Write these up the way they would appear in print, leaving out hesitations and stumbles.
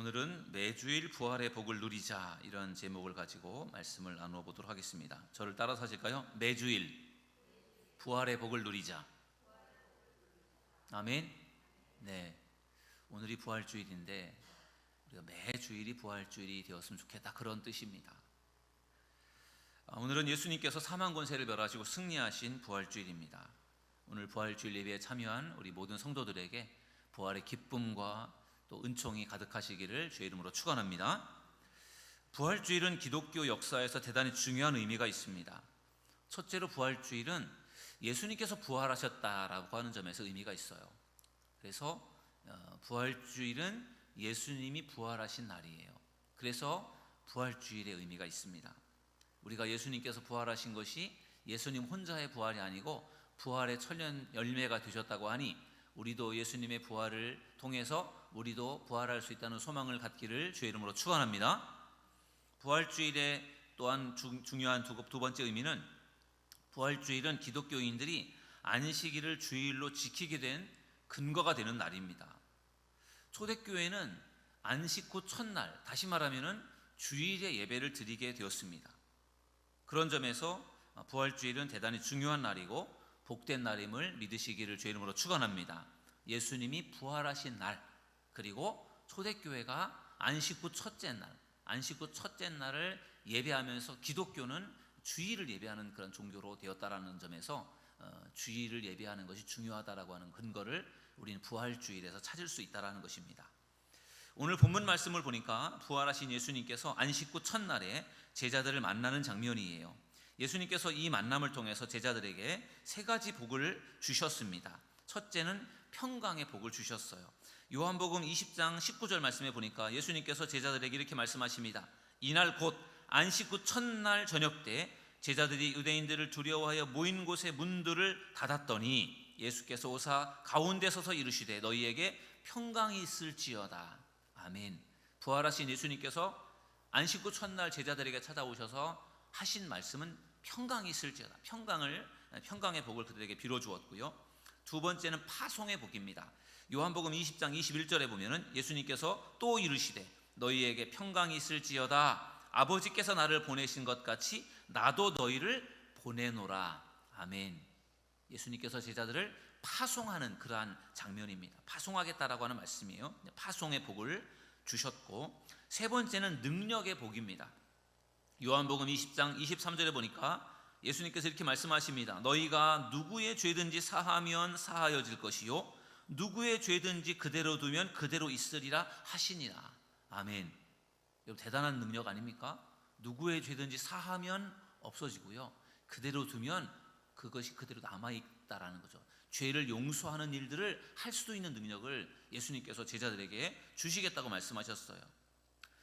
오늘은 매주일 부활의 복을 누리자, 이런 제목을 가지고 말씀을 나누어 보도록 하겠습니다. 저를 따라서 하실까요? 매주일 부활의 복을 누리자. 아멘. 네, 오늘이 부활주일인데 우리가 매주일이 부활주일이 되었으면 좋겠다, 그런 뜻입니다. 오늘은 예수님께서 사망 권세를 멸하시고 승리하신 부활주일입니다. 오늘 부활주일 예배에 참여한 우리 모든 성도들에게 부활의 기쁨과 또 은총이 가득하시기를 주의 이름으로 축원합니다. 부활주일은 기독교 역사에서 대단히 중요한 의미가 있습니다. 첫째로 부활주일은 예수님께서 부활하셨다라고 하는 점에서 의미가 있어요. 그래서 부활주일은 예수님이 부활하신 날이에요. 그래서 부활주일의 의미가 있습니다. 우리가 예수님께서 부활하신 것이 예수님 혼자의 부활이 아니고 부활의 천년 열매가 되셨다고 하니 우리도 예수님의 부활을 통해서 우리도 부활할 수 있다는 소망을 갖기를 주의 이름으로 축원합니다. 부활주일의 또한 중요한 두 번째 의미는, 부활주일은 기독교인들이 안식일을 주일로 지키게 된 근거가 되는 날입니다. 초대교회는 안식 후 첫날, 다시 말하면 주일에 예배를 드리게 되었습니다. 그런 점에서 부활주일은 대단히 중요한 날이고 복된 날임을 믿으시기를 주의 이름으로 축원합니다. 예수님이 부활하신 날, 그리고 초대교회가 안식 후 첫째 날을 예배하면서 기독교는 주일을 예배하는 그런 종교로 되었다라는 점에서 주일을 예배하는 것이 중요하다라고 하는 근거를 우리는 부활주일에서 찾을 수 있다라는 것입니다. 오늘 본문 말씀을 보니까 부활하신 예수님께서 안식 후 첫날에 제자들을 만나는 장면이에요. 예수님께서 이 만남을 통해서 제자들에게 세 가지 복을 주셨습니다. 첫째는 평강의 복을 주셨어요. 요한복음 20장 19절 말씀에 보니까 예수님께서 제자들에게 이렇게 말씀하십니다. 이날 곧 안식 후 첫날 저녁 때 제자들이 유대인들을 두려워하여 모인 곳의 문들을 닫았더니 예수께서 오사 가운데 서서 이르시되 너희에게 평강이 있을지어다. 아멘. 부활하신 예수님께서 안식 후 첫날 제자들에게 찾아오셔서 하신 말씀은 평강이 있을지어다. 평강의 복을 그들에게 빌어주었고요. 두 번째는 파송의 복입니다. 요한복음 20장 21절에 보면은 예수님께서 또 이르시되 너희에게 평강이 있을지어다. 아버지께서 나를 보내신 것 같이 나도 너희를 보내노라. 아멘. 예수님께서 제자들을 파송하는 그러한 장면입니다. 파송하겠다라고 하는 말씀이에요. 파송의 복을 주셨고, 세 번째는 능력의 복입니다. 요한복음 20장 23절에 보니까 예수님께서 이렇게 말씀하십니다. 너희가 누구의 죄든지 사하면 사하여질 것이요 누구의 죄든지 그대로 두면 그대로 있으리라 하시니라. 아멘. 여러분, 대단한 능력 아닙니까? 누구의 죄든지 사하면 없어지고요, 그대로 두면 그것이 그대로 남아있다라는 거죠. 죄를 용서하는 일들을 할 수도 있는 능력을 예수님께서 제자들에게 주시겠다고 말씀하셨어요.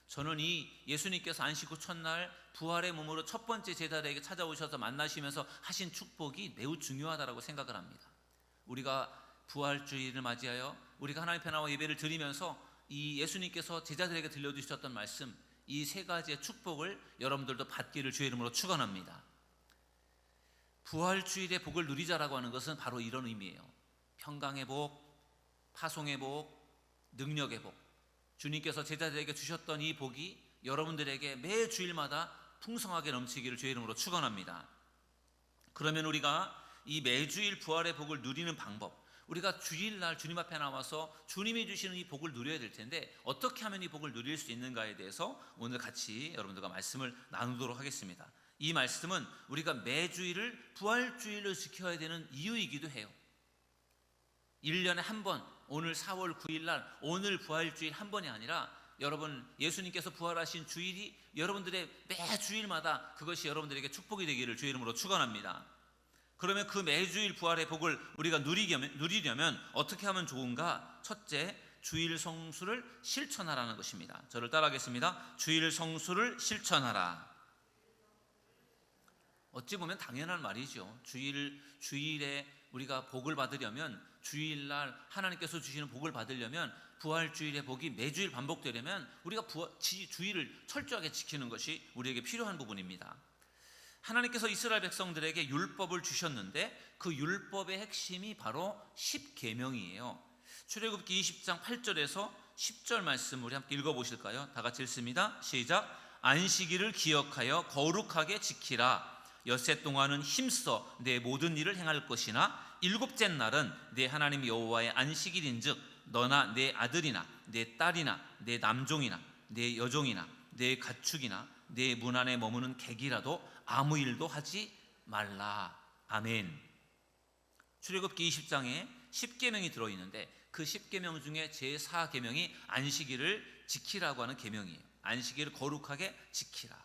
저는 이 예수님께서 안식 후 첫날 부활의 몸으로 첫 번째 제자들에게 찾아오셔서 만나시면서 하신 축복이 매우 중요하다고 생각을 합니다. 우리가 부활주일을 맞이하여 우리가 하나님 앞에 나와 예배를 드리면서 이 예수님께서 제자들에게 들려주셨던 말씀, 이 세 가지의 축복을 여러분들도 받기를 주의 이름으로 축원합니다. 부활주일의 복을 누리자라고 하는 것은 바로 이런 의미예요. 평강의 복, 파송의 복, 능력의 복. 주님께서 제자들에게 주셨던 이 복이 여러분들에게 매 주일마다 풍성하게 넘치기를 주의 이름으로 축원합니다. 그러면 우리가 이 매주일 부활의 복을 누리는 방법, 우리가 주일날 주님 앞에 나와서 주님이 주시는 이 복을 누려야 될 텐데 어떻게 하면 이 복을 누릴 수 있는가에 대해서 오늘 같이 여러분들과 말씀을 나누도록 하겠습니다. 이 말씀은 우리가 매주일을 부활주일로 지켜야 되는 이유이기도 해요. 1년에 한 번, 오늘 4월 9일 날 오늘 부활주일 한 번이 아니라 여러분, 예수님께서 부활하신 주일이 여러분들의 매 주일마다 그것이 여러분들에게 축복이 되기를 주의 이름으로 축원합니다. 그러면 그 매주일 부활의 복을 우리가 누리려면 어떻게 하면 좋은가? 첫째, 주일 성수를 실천하라는 것입니다. 저를 따라하겠습니다. 주일 성수를 실천하라. 어찌 보면 당연한 말이죠. 주일에 우리가 복을 받으려면, 주일날 하나님께서 주시는 복을 받으려면, 부활주일의 복이 매주일 반복되려면 우리가 주일을 철저하게 지키는 것이 우리에게 필요한 부분입니다. 하나님께서 이스라엘 백성들에게 율법을 주셨는데 그 율법의 핵심이 바로 10계명이에요. 출애굽기 20장 8절에서 10절 말씀 우리 함께 읽어보실까요? 다 같이 읽습니다. 시작. 안식일을 기억하여 거룩하게 지키라. 엿새 동안은 힘써 내 모든 일을 행할 것이나 일곱째 날은 내 하나님 여호와의 안식일인즉 너나 내 아들이나 내 딸이나 내 남종이나 내 여종이나 내 가축이나 내 문 안에 머무는 객이라도 아무 일도 하지 말라. 아멘. 출애굽기 20장에 10계명이 들어있는데 그 10계명 중에 제4계명이 안식일을 지키라고 하는 계명이에요. 안식일을 거룩하게 지키라.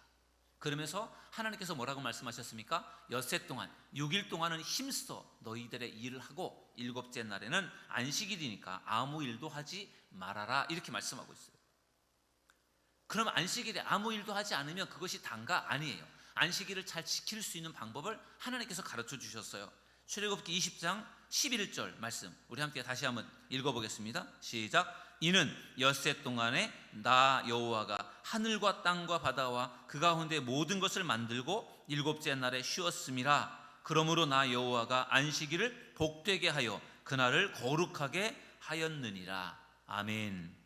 그러면서 하나님께서 뭐라고 말씀하셨습니까? 엿새 동안 6일 동안은 힘써 너희들의 일을 하고 일곱째 날에는 안식일이니까 아무 일도 하지 말아라 이렇게 말씀하고 있어요. 그럼 안식일에 아무 일도 하지 않으면 그것이 단가? 아니에요. 안식일을 잘 지킬 수 있는 방법을 하나님께서 가르쳐 주셨어요. 출애굽기 20장 11절 말씀 우리 함께 다시 한번 읽어보겠습니다. 시작. 이는 엿새 동안에 나 여호와가 하늘과 땅과 바다와 그 가운데 모든 것을 만들고 일곱째 날에 쉬었음이라. 그러므로 나 여호와가 안식일을 복되게 하여 그날을 거룩하게 하였느니라. 아멘.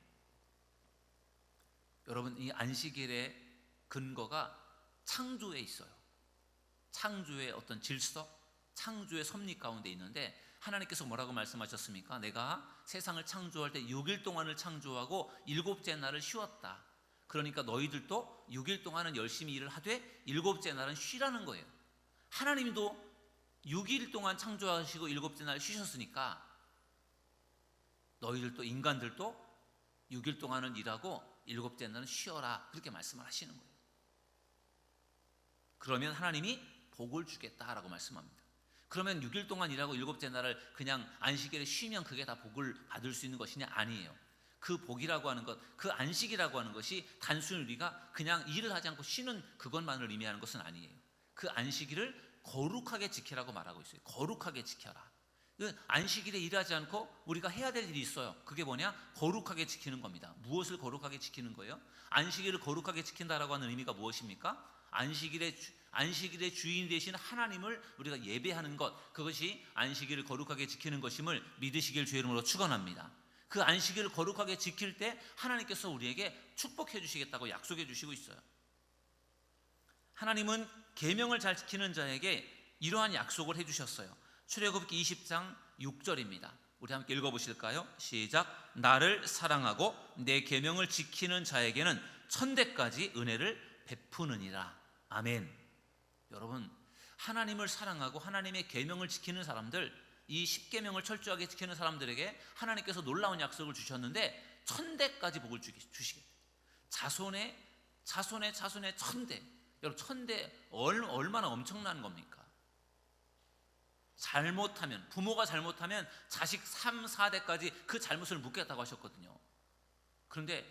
여러분, 이 안식일의 근거가 창조에 있어요. 창조의 어떤 질서, 창조의 섭리 가운데 있는데 하나님께서 뭐라고 말씀하셨습니까? 내가 세상을 창조할 때 6일 동안을 창조하고 일곱째 날을 쉬었다. 그러니까 너희들도 6일 동안은 열심히 일을 하되 일곱째 날은 쉬라는 거예요. 하나님도 6일 동안 창조하시고 일곱째 날 쉬셨으니까 너희들도 인간들도 6일 동안은 일하고 일곱째 날은 쉬어라. 그렇게 말씀을 하시는 거예요. 그러면 하나님이 복을 주겠다라고 말씀합니다. 그러면 6일 동안 일하고 일곱째 날을 그냥 안식일에 쉬면 그게 다 복을 받을 수 있는 것이냐? 아니에요. 그 복이라고 하는 것, 그 안식이라고 하는 것이 단순히 우리가 그냥 일을 하지 않고 쉬는 그것만을 의미하는 것은 아니에요. 그 안식일을 거룩하게 지키라고 말하고 있어요. 거룩하게 지켜라. 안식일에 일하지 않고 우리가 해야 될 일이 있어요. 그게 뭐냐? 거룩하게 지키는 겁니다. 무엇을 거룩하게 지키는 거예요? 안식일을 거룩하게 지킨다라고 하는 의미가 무엇입니까? 안식일의 주인 되신 하나님을 우리가 예배하는 것, 그것이 안식일을 거룩하게 지키는 것임을 믿으시길 주의 이름으로 축원합니다. 그 안식일을 거룩하게 지킬 때 하나님께서 우리에게 축복해 주시겠다고 약속해 주시고 있어요. 하나님은 계명을 잘 지키는 자에게 이러한 약속을 해 주셨어요. 출애굽기 20장 6절입니다. 우리 함께 읽어보실까요? 시작. 나를 사랑하고 내 계명을 지키는 자에게는 천대까지 은혜를 베푸느니라. 아멘. 여러분, 하나님을 사랑하고 하나님의 계명을 지키는 사람들, 이 10계명을 철저하게 지키는 사람들에게 하나님께서 놀라운 약속을 주셨는데 천대까지 복을 주시겠다. 자손의 천대. 여러분, 천대 얼마나 엄청난 겁니까? 잘못하면, 부모가 잘못하면 자식 3, 4대까지 그 잘못을 묻겠다고 하셨거든요. 그런데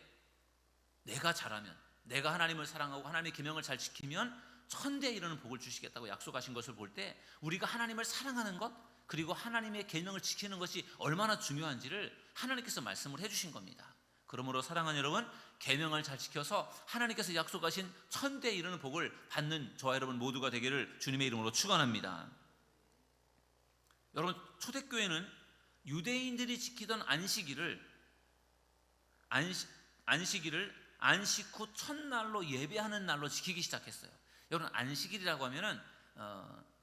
내가 잘하면, 내가 하나님을 사랑하고 하나님의 계명을 잘 지키면 천대에 이르는 복을 주시겠다고 약속하신 것을 볼 때 우리가 하나님을 사랑하는 것, 그리고 하나님의 계명을 지키는 것이 얼마나 중요한지를 하나님께서 말씀을 해주신 겁니다. 그러므로 사랑하는 여러분, 계명을 잘 지켜서 하나님께서 약속하신 천대에 이르는 복을 받는 저와 여러분 모두가 되기를 주님의 이름으로 축원합니다. 여러분, 초대교회는 유대인들이 지키던 안식일을 안식 후 첫날로 예배하는 날로 지키기 시작했어요. 여러분, 안식일이라고 하면은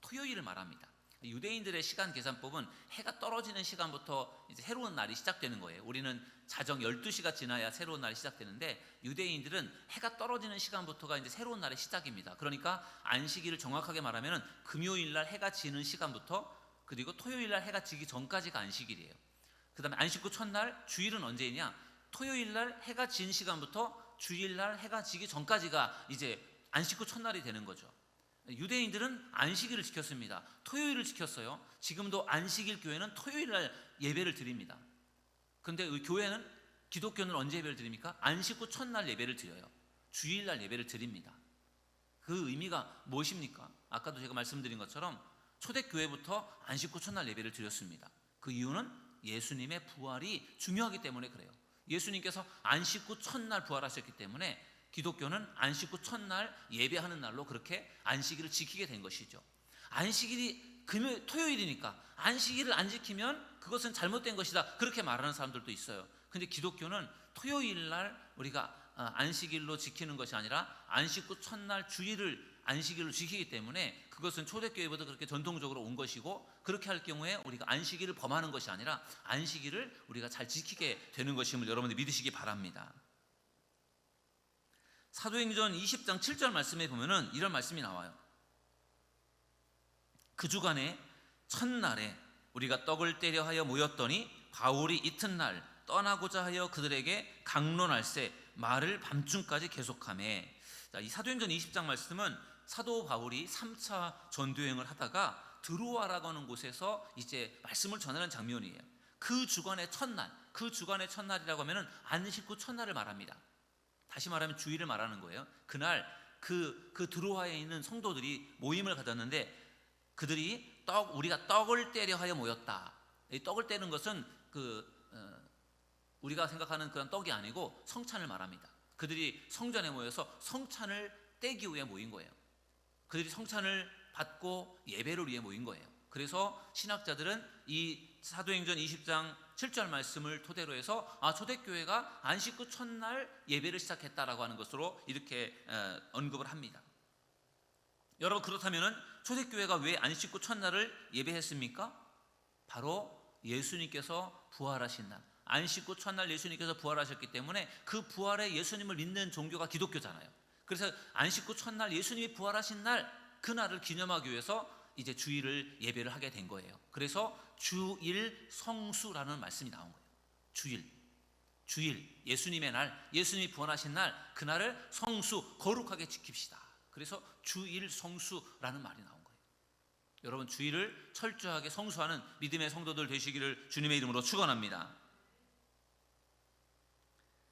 토요일을 말합니다. 유대인들의 시간 계산법은 해가 떨어지는 시간부터 이제 새로운 날이 시작되는 거예요. 우리는 자정 12시가 지나야 새로운 날이 시작되는데 유대인들은 해가 떨어지는 시간부터가 이제 새로운 날의 시작입니다. 그러니까 안식일을 정확하게 말하면은 금요일 날 해가 지는 시간부터 그리고 토요일 날 해가 지기 전까지가 안식일이에요. 그다음에 안식 후 첫날 주일은 언제이냐? 토요일 날 해가 진 시간부터 주일 날 해가 지기 전까지가 이제 안식 후 첫날이 되는 거죠. 유대인들은 안식일을 지켰습니다. 토요일을 지켰어요. 지금도 안식일 교회는 토요일 날 예배를 드립니다. 그런데 교회는, 기독교는 언제 예배를 드립니까? 안식 후 첫날 예배를 드려요. 주일 날 예배를 드립니다. 그 의미가 무엇입니까? 아까도 제가 말씀드린 것처럼 초대교회부터 안식 후 첫날 예배를 드렸습니다. 그 이유는 예수님의 부활이 중요하기 때문에 그래요. 예수님께서 안식 후 첫날 부활하셨기 때문에 기독교는 안식 후 첫날 예배하는 날로 그렇게 안식일을 지키게 된 것이죠. 안식일이 토요일이니까 안식일을 안 지키면 그것은 잘못된 것이다, 그렇게 말하는 사람들도 있어요. 근데 기독교는 토요일 날 우리가 안식일로 지키는 것이 아니라 안식 후 첫날 주일을 안식일로 지키기 때문에 그것은 초대교회보다 그렇게 전통적으로 온 것이고, 그렇게 할 경우에 우리가 안식일을 범하는 것이 아니라 안식일을 우리가 잘 지키게 되는 것임을 여러분들이 믿으시기 바랍니다. 사도행전 20장 7절 말씀에 보면은 이런 말씀이 나와요. 그 주간에 첫날에 우리가 떡을 떼려 하여 모였더니 바울이 이튿날 떠나고자 하여 그들에게 강론할세 말을 밤중까지 계속하매. 이 사도행전 20장 말씀은 사도 바울이 3차 전도여행을 하다가 드로아라고 하는 곳에서 이제 말씀을 전하는 장면이에요. 그 주간의 첫날, 그 주간의 첫날이라고 하면은 안식 후 첫날을 말합니다. 다시 말하면 주일을 말하는 거예요. 그날 그 드로아에 있는 성도들이 모임을 가졌는데 그들이 우리가 떡을 떼려 하여 모였다. 이 떡을 떼는 것은 우리가 생각하는 그런 떡이 아니고 성찬을 말합니다. 그들이 성전에 모여서 성찬을 떼기 위해 모인 거예요. 그들이 성찬을 받고 예배를 위해 모인 거예요. 그래서 신학자들은 이 사도행전 20장 7절 말씀을 토대로 해서 초대교회가 안식 후 첫날 예배를 시작했다라고 하는 것으로 이렇게 언급을 합니다. 여러분, 그렇다면 초대교회가 왜 안식 후 첫날을 예배했습니까? 바로 예수님께서 부활하신 날, 안식 후 첫날 예수님께서 부활하셨기 때문에 그 부활의 예수님을 믿는 종교가 기독교잖아요. 그래서 안식 후 첫날 예수님이 부활하신 날, 그날을 기념하기 위해서 이제 주일을 예배를 하게 된 거예요. 그래서 주일 성수라는 말씀이 나온 거예요. 주일 예수님의 날, 예수님이 부활하신 날, 그날을 성수 거룩하게 지킵시다. 그래서 주일 성수라는 말이 나온 거예요. 여러분, 주일을 철저하게 성수하는 믿음의 성도들 되시기를 주님의 이름으로 축원합니다.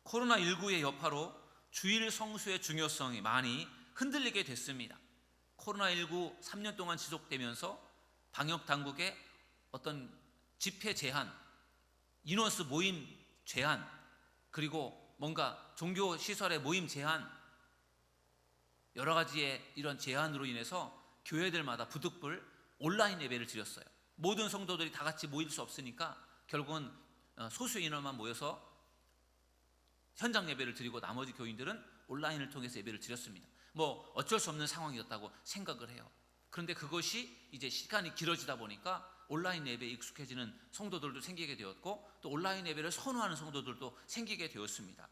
코로나19의 여파로 주일 성수의 중요성이 많이 흔들리게 됐습니다. 코로나19 3년 동안 지속되면서 방역 당국의 어떤 집회 제한, 인원수 모임 제한, 그리고 뭔가 종교 시설의 모임 제한, 여러 가지의 이런 제한으로 인해서 교회들마다 부득불 온라인 예배를 드렸어요. 모든 성도들이 다 같이 모일 수 없으니까 결국은 소수 인원만 모여서 현장 예배를 드리고 나머지 교인들은 온라인을 통해서 예배를 드렸습니다. 어쩔 수 없는 상황이었다고 생각을 해요. 그런데 그것이 이제 시간이 길어지다 보니까 온라인 예배에 익숙해지는 성도들도 생기게 되었고, 또 온라인 예배를 선호하는 성도들도 생기게 되었습니다.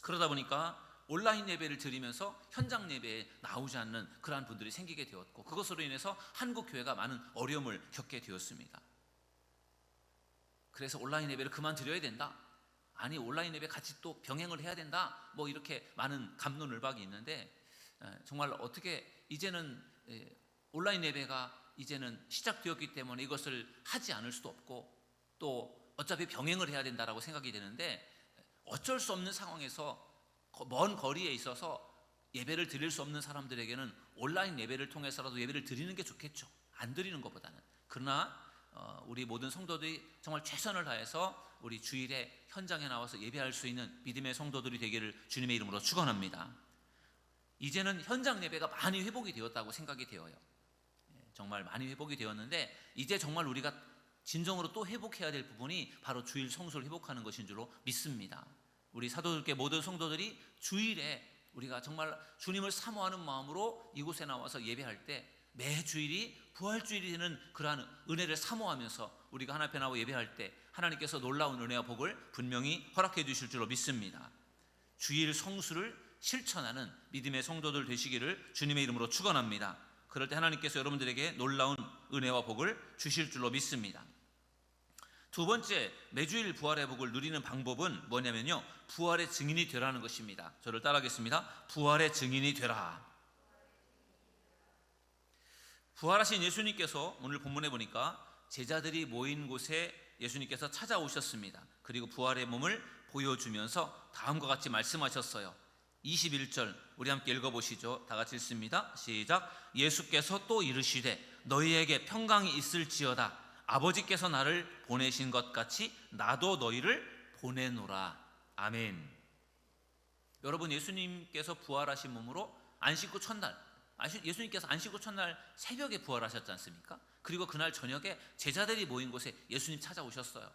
그러다 보니까 온라인 예배를 드리면서 현장 예배에 나오지 않는 그러한 분들이 생기게 되었고, 그것으로 인해서 한국 교회가 많은 어려움을 겪게 되었습니다. 그래서 온라인 예배를 그만 드려야 된다, 아니 온라인 예배 같이 또 병행을 해야 된다, 이렇게 많은 갑론을박이 있는데, 정말 어떻게 이제는 온라인 예배가 이제는 시작되었기 때문에 이것을 하지 않을 수도 없고, 또 어차피 병행을 해야 된다라고 생각이 되는데, 어쩔 수 없는 상황에서 먼 거리에 있어서 예배를 드릴 수 없는 사람들에게는 온라인 예배를 통해서라도 예배를 드리는 게 좋겠죠. 안 드리는 것보다는. 그러나 우리 모든 성도들이 정말 최선을 다해서 우리 주일에 현장에 나와서 예배할 수 있는 믿음의 성도들이 되기를 주님의 이름으로 축원합니다. 이제는 현장 예배가 많이 회복이 되었다고 생각이 되어요. 정말 많이 회복이 되었는데, 이제 정말 우리가 진정으로 또 회복해야 될 부분이 바로 주일 성수를 회복하는 것인 줄로 믿습니다. 우리 사도들께 모든 성도들이 주일에 우리가 정말 주님을 사모하는 마음으로 이곳에 나와서 예배할 때, 매 주일이 부활주일이 되는 그러한 은혜를 사모하면서 우리가 하나님 앞에 나와 예배할 때 하나님께서 놀라운 은혜와 복을 분명히 허락해 주실 줄로 믿습니다. 주일 성수를 실천하는 믿음의 성도들 되시기를 주님의 이름으로 축원합니다. 그럴 때 하나님께서 여러분들에게 놀라운 은혜와 복을 주실 줄로 믿습니다. 두 번째, 매주일 부활의 복을 누리는 방법은 뭐냐면요, 부활의 증인이 되라는 것입니다. 저를 따라하겠습니다. 부활의 증인이 되라. 부활하신 예수님께서 오늘 본문에 보니까 제자들이 모인 곳에 예수님께서 찾아오셨습니다. 그리고 부활의 몸을 보여주면서 다음과 같이 말씀하셨어요. 21절 우리 함께 읽어보시죠. 다 같이 읽습니다. 시작. 예수께서 또 이르시되 너희에게 평강이 있을지어다. 아버지께서 나를 보내신 것 같이 나도 너희를 보내노라. 아멘. 여러분, 예수님께서 부활하신 몸으로 안식 후 첫날, 예수님께서 안식 후 첫날 새벽에 부활하셨지 않습니까? 그리고 그날 저녁에 제자들이 모인 곳에 예수님 찾아오셨어요.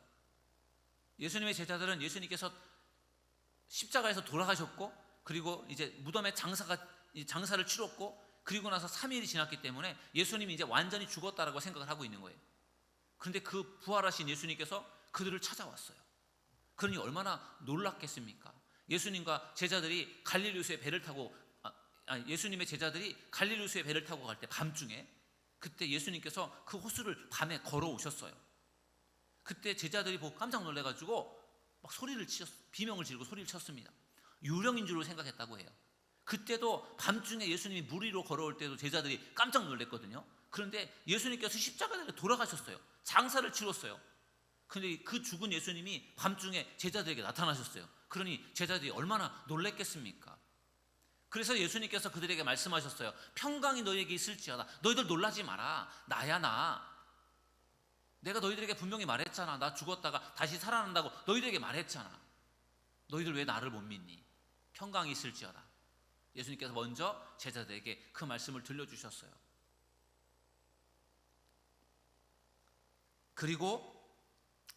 예수님의 제자들은 예수님께서 십자가에서 돌아가셨고, 그리고 이제 무덤에 장사를 치렀고, 그리고 나서 3일이 지났기 때문에 예수님이 이제 완전히 죽었다라고 생각을 하고 있는 거예요. 그런데 그 부활하신 예수님께서 그들을 찾아왔어요. 그러니 얼마나 놀랐겠습니까? 예수님과 제자들이 갈릴리우스의 배를 타고 예수님의 제자들이 갈릴리우스의 배를 타고 갈 때 밤중에, 그때 예수님께서 그 호수를 밤에 걸어오셨어요. 그때 제자들이 보고 깜짝 놀래가지고 막 비명을 지르고 소리를 쳤습니다. 유령인 줄 생각했다고 해요. 그때도 밤중에 예수님이 물 위로 걸어올 때도 제자들이 깜짝 놀랐거든요. 그런데 예수님께서 십자가에 돌아가셨어요. 장사를 치렀어요. 그런데 그 죽은 예수님이 밤중에 제자들에게 나타나셨어요. 그러니 제자들이 얼마나 놀랐겠습니까? 그래서 예수님께서 그들에게 말씀하셨어요. 평강이 너희에게 있을지어다. 너희들 놀라지 마라. 나야 나. 내가 너희들에게 분명히 말했잖아. 나 죽었다가 다시 살아난다고 너희들에게 말했잖아. 너희들 왜 나를 못 믿니? 평강이 있을지어다. 예수님께서 먼저 제자들에게 그 말씀을 들려주셨어요. 그리고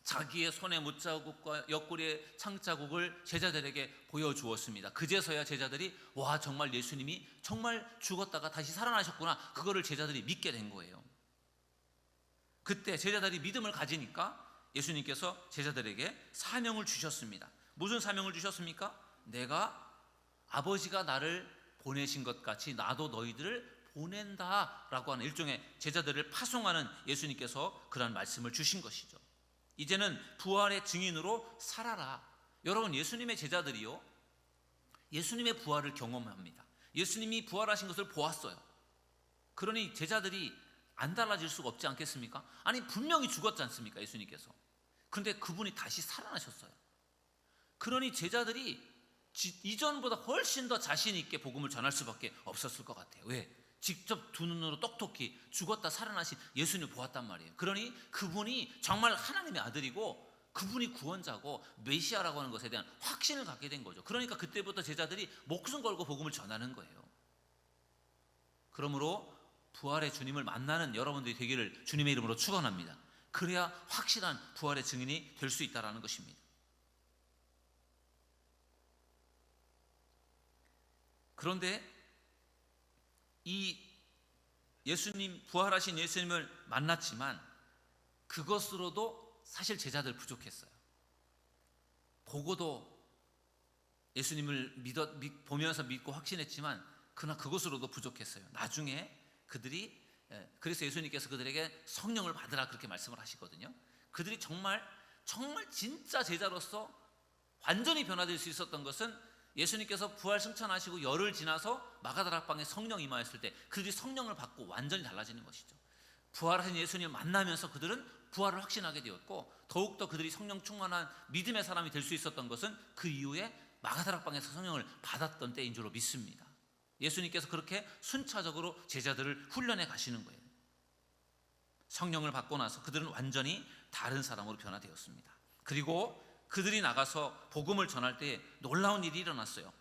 자기의 손에 못자국과 옆구리의 창자국을 제자들에게 보여주었습니다. 그제서야 제자들이 와, 정말 예수님이 정말 죽었다가 다시 살아나셨구나, 그거를 제자들이 믿게 된 거예요. 그때 제자들이 믿음을 가지니까 예수님께서 제자들에게 사명을 주셨습니다. 무슨 사명을 주셨습니까? 내가 아버지가 나를 보내신 것 같이 나도 너희들을 보낸다라고 하는 일종의 제자들을 파송하는 예수님께서 그런 말씀을 주신 것이죠. 이제는 부활의 증인으로 살아라. 여러분, 예수님의 제자들이요, 예수님의 부활을 경험합니다. 예수님이 부활하신 것을 보았어요. 그러니 제자들이 안 달라질 수가 없지 않겠습니까? 아니, 분명히 죽었지 않습니까, 예수님께서. 그런데 그분이 다시 살아나셨어요. 그러니 제자들이 이전보다 훨씬 더 자신 있게 복음을 전할 수밖에 없었을 것 같아요. 왜? 직접 두 눈으로 똑똑히 죽었다 살아나신 예수님을 보았단 말이에요. 그러니 그분이 정말 하나님의 아들이고 그분이 구원자고 메시아라고 하는 것에 대한 확신을 갖게 된 거죠. 그러니까 그때부터 제자들이 목숨 걸고 복음을 전하는 거예요. 그러므로 부활의 주님을 만나는 여러분들이 되기를 주님의 이름으로 축원합니다. 그래야 확실한 부활의 증인이 될 수 있다는 것입니다. 그런데 이 예수님, 부활하신 예수님을 만났지만 그것으로도 사실 제자들 부족했어요. 보고도 예수님을 보면서 믿고 확신했지만 그러나 그것으로도 부족했어요. 나중에 그래서 예수님께서 그들에게 성령을 받으라 그렇게 말씀을 하시거든요. 그들이 정말 진짜 제자로서 완전히 변화될 수 있었던 것은 예수님께서 부활 승천하시고 열흘 지나서 마가다락방에 성령 임하였을 때 그들이 성령을 받고 완전히 달라지는 것이죠. 부활하신 예수님을 만나면서 그들은 부활을 확신하게 되었고, 더욱더 그들이 성령 충만한 믿음의 사람이 될 수 있었던 것은 그 이후에 마가다락방에서 성령을 받았던 때인 줄로 믿습니다. 예수님께서 그렇게 순차적으로 제자들을 훈련해 가시는 거예요. 성령을 받고 나서 그들은 완전히 다른 사람으로 변화되었습니다. 그리고 그들이 나가서 복음을 전할 때 놀라운 일이 일어났어요.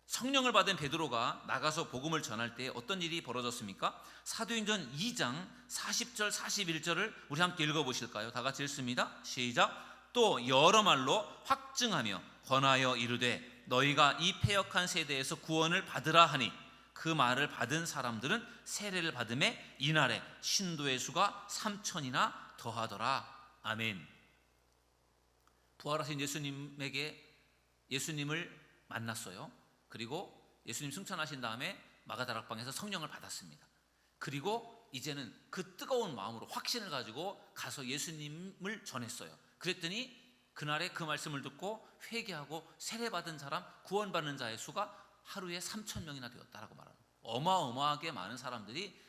성령을 받은 베드로가 나가서 복음을 전할 때 어떤 일이 벌어졌습니까? 사도행전 2장 40절 41절을 우리 함께 읽어보실까요? 다 같이 읽습니다. 시작. 또 여러 말로 확증하며 권하여 이르되 너희가 이 패역한 세대에서 구원을 받으라 하니 그 말을 받은 사람들은 세례를 받음에 이날에 신도의 수가 3,000이나 더하더라. 아멘. 부활하신 예수님을 만났어요. 그리고 예수님 승천하신 다음에 마가다락방에서 성령을 받았습니다. 그리고 이제는 그 뜨거운 마음으로 확신을 가지고 가서 예수님을 전했어요. 그랬더니 그날에 그 말씀을 듣고 회개하고 세례받은 사람, 구원받는 자의 수가 하루에 3,000명이나 되었다라고 말합니다. 어마어마하게 많은 사람들이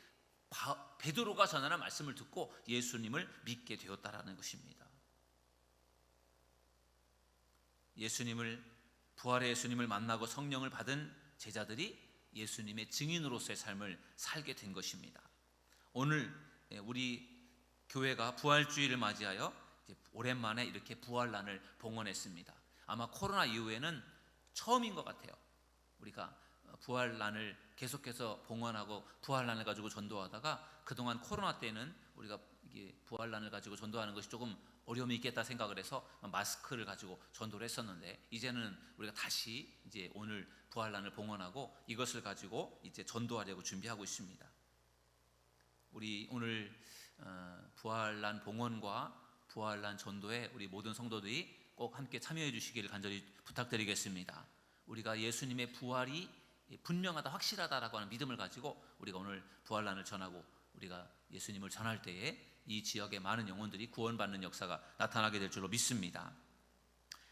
베드로가 전하는 말씀을 듣고 예수님을 믿게 되었다라는 것입니다. 부활의 예수님을 만나고 성령을 받은 제자들이 예수님의 증인으로서의 삶을 살게 된 것입니다. 오늘 우리 교회가 부활주의를 맞이하여 오랜만에 이렇게 부활란을 봉헌했습니다. 아마 코로나 이후에는 처음인 것 같아요. 우리가 부활란을 계속해서 봉헌하고 부활란을 가지고 전도하다가 그동안 코로나 때는 우리가 이게 부활란을 가지고 전도하는 것이 조금 어려움이 있겠다 생각을 해서 마스크를 가지고 전도를 했었는데, 이제는 우리가 다시 이제 오늘 부활란을 봉헌하고 이것을 가지고 이제 전도하려고 준비하고 있습니다. 우리 오늘 부활란 봉헌과 부활란 전도에 우리 모든 성도들이 꼭 함께 참여해 주시기를 간절히 부탁드리겠습니다. 우리가 예수님의 부활이 분명하다, 확실하다라고 하는 믿음을 가지고 우리가 오늘 부활란을 전하고 우리가 예수님을 전할 때에 이 지역의 많은 영혼들이 구원받는 역사가 나타나게 될 줄로 믿습니다.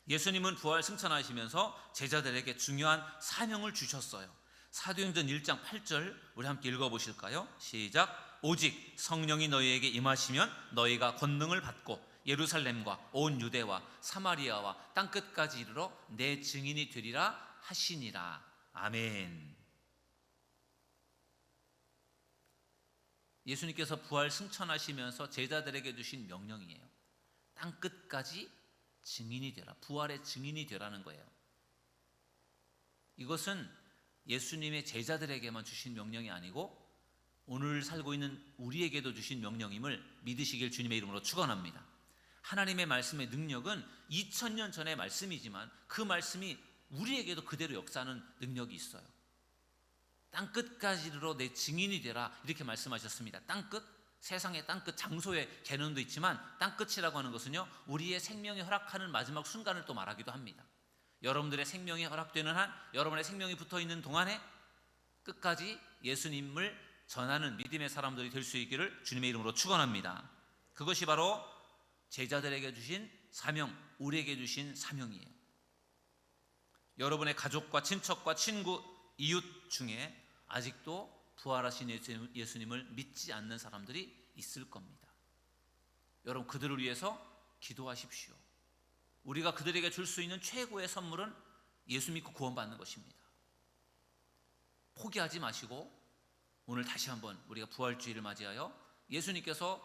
예수님은 부활 승천하시면서 제자들에게 중요한 사명을 주셨어요. 사도행전 1장 8절 우리 함께 읽어보실까요? 시작. 오직 성령이 너희에게 임하시면 너희가 권능을 받고 예루살렘과 온 유대와 사마리아와 땅끝까지 이르러 내 증인이 되리라 하시니라. 아멘. 예수님께서 부활 승천하시면서 제자들에게 주신 명령이에요. 땅끝까지 증인이 되라. 부활의 증인이 되라는 거예요. 이것은 예수님의 제자들에게만 주신 명령이 아니고 오늘 살고 있는 우리에게도 주신 명령임을 믿으시길 주님의 이름으로 축원합니다. 하나님의 말씀의 능력은 2000년 전의 말씀이지만 그 말씀이 우리에게도 그대로 역사하는 능력이 있어요. 땅끝까지 이르러 내 증인이 되라, 이렇게 말씀하셨습니다. 땅끝, 세상의 땅끝, 장소의 개념도 있지만 땅끝이라고 하는 것은요, 우리의 생명이 허락하는 마지막 순간을 또 말하기도 합니다. 여러분들의 생명이 허락되는 한, 여러분의 생명이 붙어있는 동안에 끝까지 예수님을 전하는 믿음의 사람들이 될 수 있기를 주님의 이름으로 축원합니다. 그것이 바로 제자들에게 주신 사명, 우리에게 주신 사명이에요. 여러분의 가족과 친척과 친구, 이웃 중에 아직도 부활하신 예수님을 믿지 않는 사람들이 있을 겁니다. 여러분, 그들을 위해서 기도하십시오. 우리가 그들에게 줄 수 있는 최고의 선물은 예수 믿고 구원받는 것입니다. 포기하지 마시고 오늘 다시 한번 우리가 부활주의를 맞이하여 예수님께서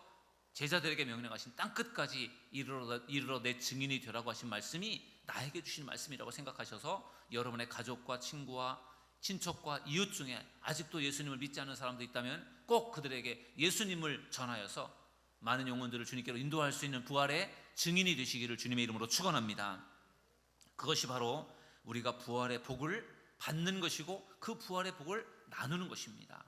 제자들에게 명령하신 땅끝까지 이르러 내 증인이 되라고 하신 말씀이 나에게 주신 말씀이라고 생각하셔서 여러분의 가족과 친구와 친척과 이웃 중에 아직도 예수님을 믿지 않는 사람도 있다면 꼭 그들에게 예수님을 전하여서 많은 영혼들을 주님께로 인도할 수 있는 부활의 증인이 되시기를 주님의 이름으로 축원합니다. 그것이 바로 우리가 부활의 복을 받는 것이고 그 부활의 복을 나누는 것입니다.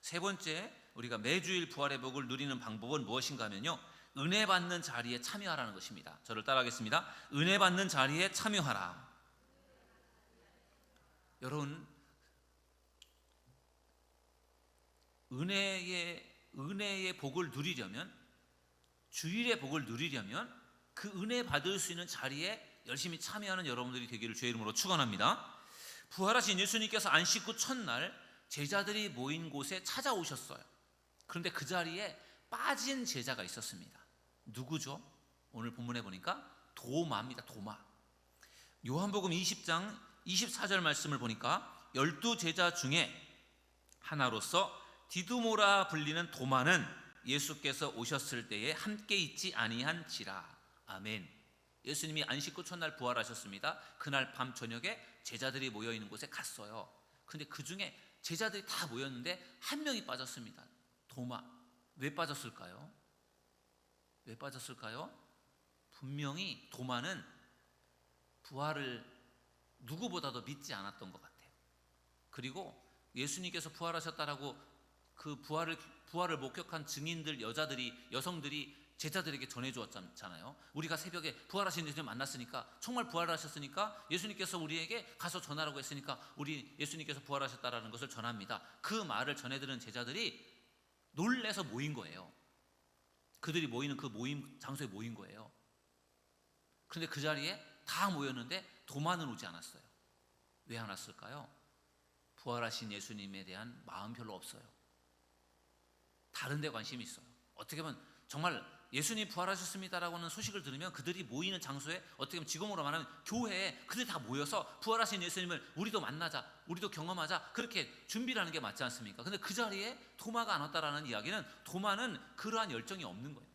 세 번째, 우리가 매주일 부활의 복을 누리는 방법은 무엇인가 하면요, 은혜 받는 자리에 참여하라는 것입니다. 저를 따라하겠습니다. 은혜 받는 자리에 참여하라. 여러분, 은혜의 복을 누리려면, 주일의 복을 누리려면 그 은혜 받을 수 있는 자리에 열심히 참여하는 여러분들이 되기를 주의 이름으로 축원합니다. 부활하신 예수님께서 안식 후 첫날 제자들이 모인 곳에 찾아오셨어요. 그런데 그 자리에 빠진 제자가 있었습니다. 누구죠? 오늘 본문에 보니까 도마입니다. 도마. 요한복음 20장 24절 말씀을 보니까 12제자 중에 하나로서 디두모라 불리는 도마는 예수께서 오셨을 때에 함께 있지 아니한지라. 아멘. 예수님이 안식 후 첫날 부활하셨습니다. 그날 밤 저녁에 제자들이 모여있는 곳에 갔어요. 근데 그 중에 제자들이 다 모였는데 한 명이 빠졌습니다. 도마. 왜 빠졌을까요? 왜 빠졌을까요? 분명히 도마는 부활을 누구보다도 믿지 않았던 것 같아요. 그리고 예수님께서 부활하셨다라고 그 부활을 목격한 증인들, 여성들이 제자들에게 전해주었잖아요. 우리가 새벽에 부활하신 예수님 만났으니까, 정말 부활하셨으니까 예수님께서 우리에게 가서 전하라고 했으니까 우리 예수님께서 부활하셨다라는 것을 전합니다. 그 말을 전해들은 제자들이 놀래서 모인 거예요. 그들이 모이는 그 모임 장소에 모인 거예요. 그런데 그 자리에 다 모였는데 도마는 오지 않았어요. 왜 안 왔을까요? 부활하신 예수님에 대한 마음 별로 없어요. 다른 데 관심이 있어요. 어떻게 보면 정말 예수님 부활하셨습니다라고 하는 소식을 들으면 그들이 모이는 장소에, 어떻게 보면 지금으로 말하면 교회에 그들이 다 모여서 부활하신 예수님을 우리도 만나자, 우리도 경험하자, 그렇게 준비를 하는 게 맞지 않습니까? 근데 그 자리에 도마가 안 왔다라는 이야기는 도마는 그러한 열정이 없는 거예요.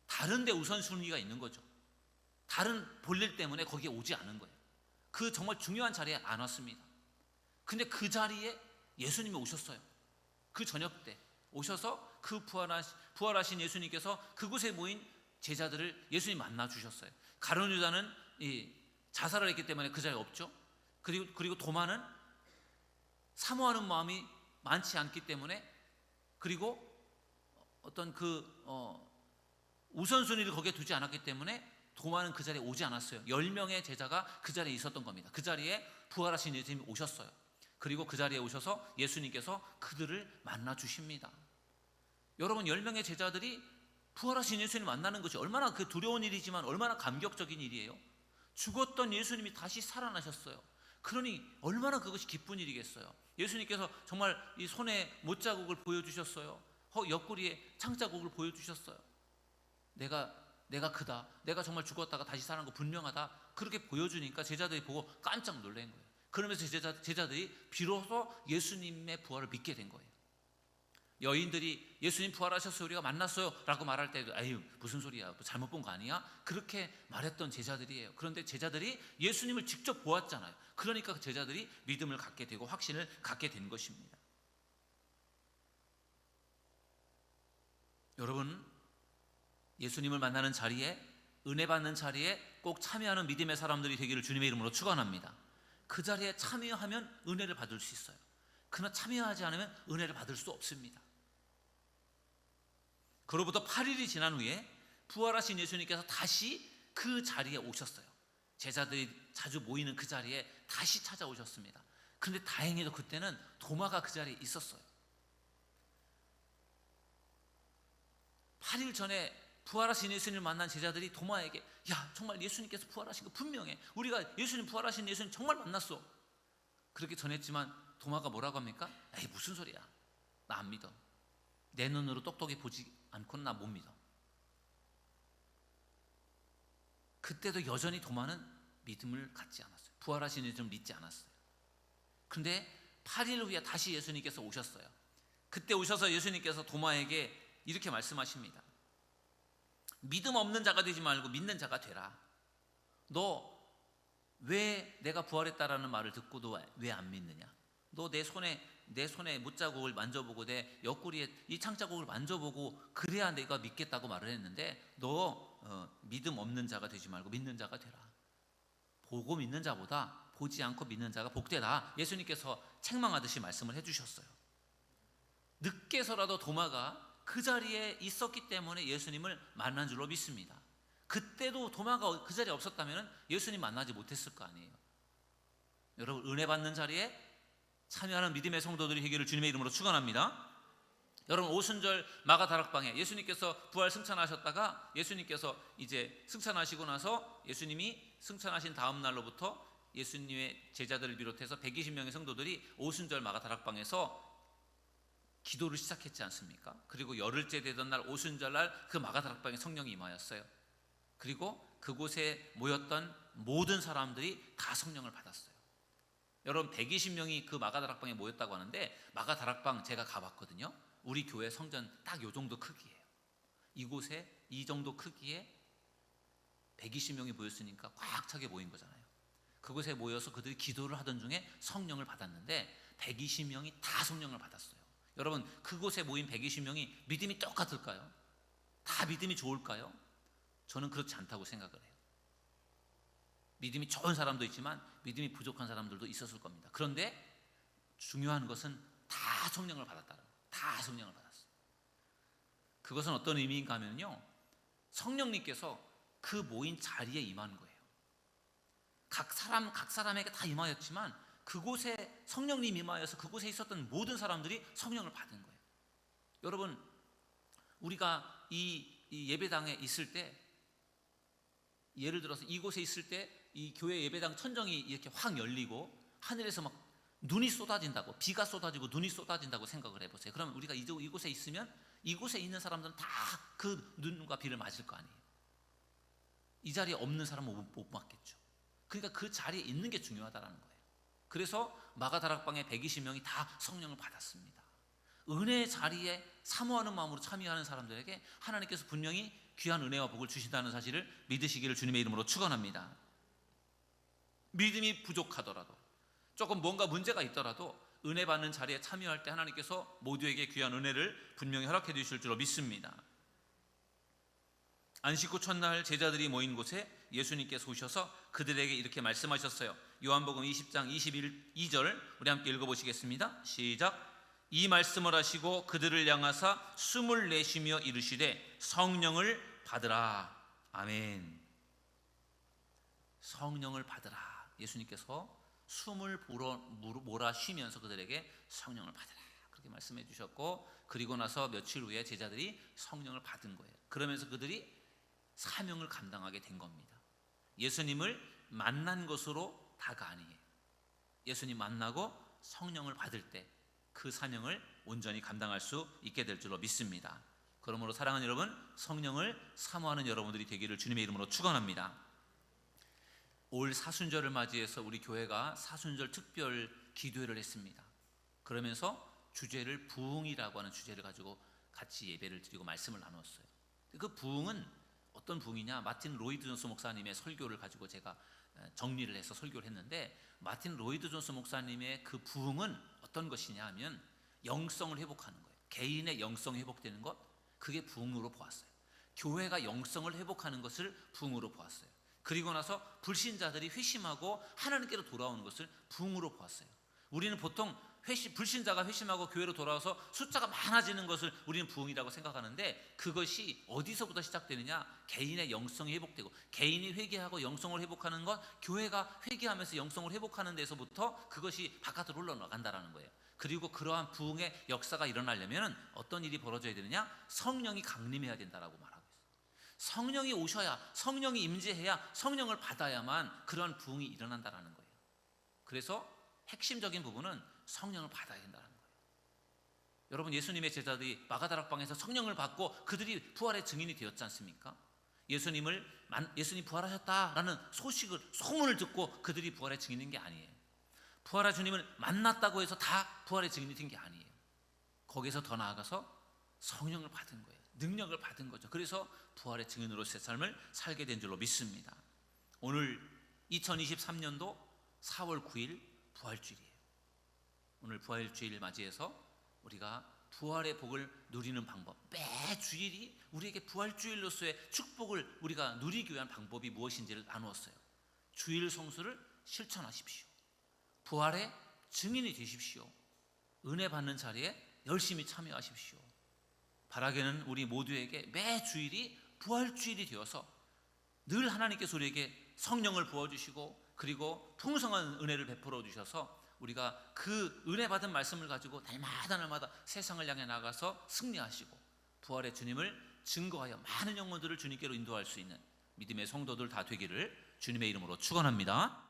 다른 데 우선순위가 있는 거죠. 다른 볼일 때문에 거기에 오지 않은 거예요. 그 정말 중요한 자리에 안 왔습니다. 근데 그 자리에 예수님이 오셨어요. 그 저녁 때 오셔서 그 부활하신 예수님께서 그곳에 모인 제자들을 예수님 만나 주셨어요. 가룟 유다는 자살을 했기 때문에 그 자리에 없죠. 그리고 도마는 사모하는 마음이 많지 않기 때문에, 그리고 어떤 우선순위를 거기에 두지 않았기 때문에 도마는 그 자리에 오지 않았어요. 10명의 제자가 그 자리에 있었던 겁니다. 그 자리에 부활하신 예수님이 오셨어요. 그리고 그 자리에 오셔서 예수님께서 그들을 만나 주십니다. 여러분, 10명의 제자들이 부활하신 예수님 만나는 것이 얼마나 그 두려운 일이지만 얼마나 감격적인 일이에요. 죽었던 예수님이 다시 살아나셨어요. 그러니 얼마나 그것이 기쁜 일이겠어요. 예수님께서 정말 이 손에 못자국을 보여주셨어요. 옆구리에 창자국을 보여주셨어요. 내가 그다, 내가 정말 죽었다가 다시 살아난 거 분명하다, 그렇게 보여주니까 제자들이 보고 깜짝 놀란 거예요. 그러면서 제자들이 비로소 예수님의 부활을 믿게 된 거예요. 여인들이 예수님 부활하셨어요, 우리가 만났어요 라고 말할 때도 아유 무슨 소리야, 잘못 본 거 아니야? 그렇게 말했던 제자들이에요. 그런데 제자들이 예수님을 직접 보았잖아요. 그러니까 그 제자들이 믿음을 갖게 되고 확신을 갖게 된 것입니다. 여러분, 예수님을 만나는 자리에, 은혜 받는 자리에 꼭 참여하는 믿음의 사람들이 되기를 주님의 이름으로 축원합니다. 그 자리에 참여하면 은혜를 받을 수 있어요. 그러나 참여하지 않으면 은혜를 받을 수 없습니다. 그로부터 8일이 지난 후에 부활하신 예수님께서 다시 그 자리에 오셨어요. 제자들이 자주 모이는 그 자리에 다시 찾아오셨습니다. 그런데 다행히도 그때는 도마가 그 자리에 있었어요. 8일 전에 부활하신 예수님을 만난 제자들이 도마에게 야, 정말 예수님께서 부활하신 거 분명해, 우리가 예수님 부활하신 예수님 정말 만났어, 그렇게 전했지만 도마가 뭐라고 합니까? 에이 무슨 소리야, 나 안 믿어, 내 눈으로 똑똑히 보지 않고는 나 못 믿어. 그때도 여전히 도마는 믿음을 갖지 않았어요. 부활하신 예수님을 믿지 않았어요. 근데 8일 후에 다시 예수님께서 오셨어요. 그때 오셔서 예수님께서 도마에게 이렇게 말씀하십니다. 믿음 없는 자가 되지 말고 믿는 자가 되라. 너 왜 내가 부활했다라는 말을 듣고도 왜 안 믿느냐? 너 내 손에 못자국을 만져보고 내 옆구리에 이 창자국을 만져보고 그래야 내가 믿겠다고 말을 했는데 너 믿음 없는 자가 되지 말고 믿는 자가 되라. 보고 믿는 자보다 보지 않고 믿는 자가 복되다. 예수님께서 책망하듯이 말씀을 해주셨어요. 늦게서라도 도마가 그 자리에 있었기 때문에 예수님을 만난 줄로 믿습니다. 그때도 도마가 그 자리에 없었다면 예수님 만나지 못했을 거 아니에요. 여러분, 은혜 받는 자리에 참여하는 믿음의 성도들이 되기를 주님의 이름으로 축원합니다. 여러분, 오순절 마가다락방에 예수님께서 부활 승천하셨다가 예수님께서 이제 승천하시고 나서 예수님이 승천하신 다음 날로부터 예수님의 제자들을 비롯해서 120명의 성도들이 오순절 마가다락방에서 기도를 시작했지 않습니까? 그리고 열흘째 되던 날 오순절 날 그 마가다락방에 성령이 임하였어요. 그리고 그곳에 모였던 모든 사람들이 다 성령을 받았어요. 여러분, 120명이 그 마가다락방에 모였다고 하는데 마가다락방 제가 가봤거든요. 우리 교회 성전 딱 요 정도 크기예요. 이곳에 이 정도 크기에 120명이 모였으니까 꽉 차게 모인 거잖아요. 그곳에 모여서 그들이 기도를 하던 중에 성령을 받았는데 120명이 다 성령을 받았어요. 여러분, 그곳에 모인 120명이 믿음이 똑같을까요? 다 믿음이 좋을까요? 저는 그렇지 않다고 생각을 해요. 믿음이 좋은 사람도 있지만 믿음이 부족한 사람들도 있었을 겁니다. 그런데 중요한 것은 다 성령을 받았다는 거예요. 다 성령을 받았어요. 그것은 어떤 의미인가 하면요, 성령님께서 그 모인 자리에 임한 거예요. 각 사람에게 다 임하였지만 그곳에 성령님 임하여서 그곳에 있었던 모든 사람들이 성령을 받은 거예요. 여러분, 우리가 이 예배당에 있을 때, 예를 들어서 이곳에 있을 때 이 교회 예배당 천정이 이렇게 확 열리고 하늘에서 막 눈이 쏟아진다고, 비가 쏟아지고 눈이 쏟아진다고 생각을 해보세요. 그러면 우리가 이곳에 있으면 이곳에 있는 사람들은 다 그 눈과 비를 맞을 거 아니에요. 이 자리에 없는 사람은 못 맞겠죠. 그러니까 그 자리에 있는 게 중요하다는 거예요. 그래서 마가다락방에 120명이 다 성령을 받았습니다. 은혜의 자리에 사모하는 마음으로 참여하는 사람들에게 하나님께서 분명히 귀한 은혜와 복을 주신다는 사실을 믿으시기를 주님의 이름으로 축원합니다. 믿음이 부족하더라도, 조금 뭔가 문제가 있더라도 은혜 받는 자리에 참여할 때 하나님께서 모두에게 귀한 은혜를 분명히 허락해 주실 줄로 믿습니다. 안식 후 첫날 제자들이 모인 곳에 예수님께서 오셔서 그들에게 이렇게 말씀하셨어요. 요한복음 20장 22절 우리 함께 읽어보시겠습니다. 시작. 이 말씀을 하시고 그들을 향하사 숨을 내쉬며 이르시되 성령을 받으라. 아멘. 성령을 받으라. 예수님께서 숨을 몰아 쉬면서 그들에게 성령을 받으라 그렇게 말씀해 주셨고, 그리고 나서 며칠 후에 제자들이 성령을 받은 거예요. 그러면서 그들이 사명을 감당하게 된 겁니다. 예수님을 만난 것으로 다가 아니에요. 예수님 만나고 성령을 받을 때 그 사명을 온전히 감당할 수 있게 될 줄로 믿습니다. 그러므로 사랑하는 여러분, 성령을 사모하는 여러분들이 되기를 주님의 이름으로 축원합니다. 올 사순절을 맞이해서 우리 교회가 사순절 특별 기도회를 했습니다. 그러면서 주제를 부흥이라고 하는 주제를 가지고 같이 예배를 드리고 말씀을 나눴어요. 그 부흥은 어떤 부흥이냐, 마틴 로이드 존스 목사님의 설교를 가지고 제가 정리를 해서 설교를 했는데, 마틴 로이드 존스 목사님의 그 부흥은 어떤 것이냐 하면 영성을 회복하는 거예요. 개인의 영성이 회복되는 것, 그게 부흥으로 보았어요. 교회가 영성을 회복하는 것을 부흥으로 보았어요. 그리고 나서 불신자들이 회심하고 하나님께로 돌아오는 것을 부흥으로 보았어요. 우리는 보통 불신자가 회심하고 교회로 돌아와서 숫자가 많아지는 것을 우리는 부흥이라고 생각하는데, 그것이 어디서부터 시작되느냐, 개인의 영성이 회복되고 개인이 회개하고 영성을 회복하는 것, 교회가 회개하면서 영성을 회복하는 데서부터 그것이 바깥으로 흘러나간다는 거예요. 그리고 그러한 부흥의 역사가 일어나려면 어떤 일이 벌어져야 되느냐, 성령이 강림해야 된다라고 말하고 있어요. 성령이 오셔야, 성령이 임재해야, 성령을 받아야만 그러한 부흥이 일어난다는 거예요. 그래서 핵심적인 부분은 성령을 받아야 된다는 거예요. 여러분, 예수님의 제자들이 마가다락방에서 성령을 받고 그들이 부활의 증인이 되었지 않습니까? 예수님 부활하셨다라는 소문을 듣고 그들이 부활의 증인인 게 아니에요. 부활한 주님을 만났다고 해서 다 부활의 증인이 된 게 아니에요. 거기서 더 나아가서 성령을 받은 거예요. 능력을 받은 거죠. 그래서 부활의 증인으로서의 삶을 살게 된 줄로 믿습니다. 오늘 2023년도 4월 9일 부활주일이에요. 오늘 부활주일 맞이해서 우리가 부활의 복을 누리는 방법, 매 주일이 우리에게 부활주일로서의 축복을 우리가 누리기 위한 방법이 무엇인지를 나누었어요. 주일 성수를 실천하십시오. 부활의 증인이 되십시오. 은혜 받는 자리에 열심히 참여하십시오. 바라기는 우리 모두에게 매 주일이 부활주일이 되어서 늘 하나님께서 우리에게 성령을 부어주시고 그리고 풍성한 은혜를 베풀어 주셔서 우리가 그 은혜 받은 말씀을 가지고 날마다 세상을 향해 나가서 승리하시고 부활의 주님을 증거하여 많은 영혼들을 주님께로 인도할 수 있는 믿음의 성도들 다 되기를 주님의 이름으로 축원합니다.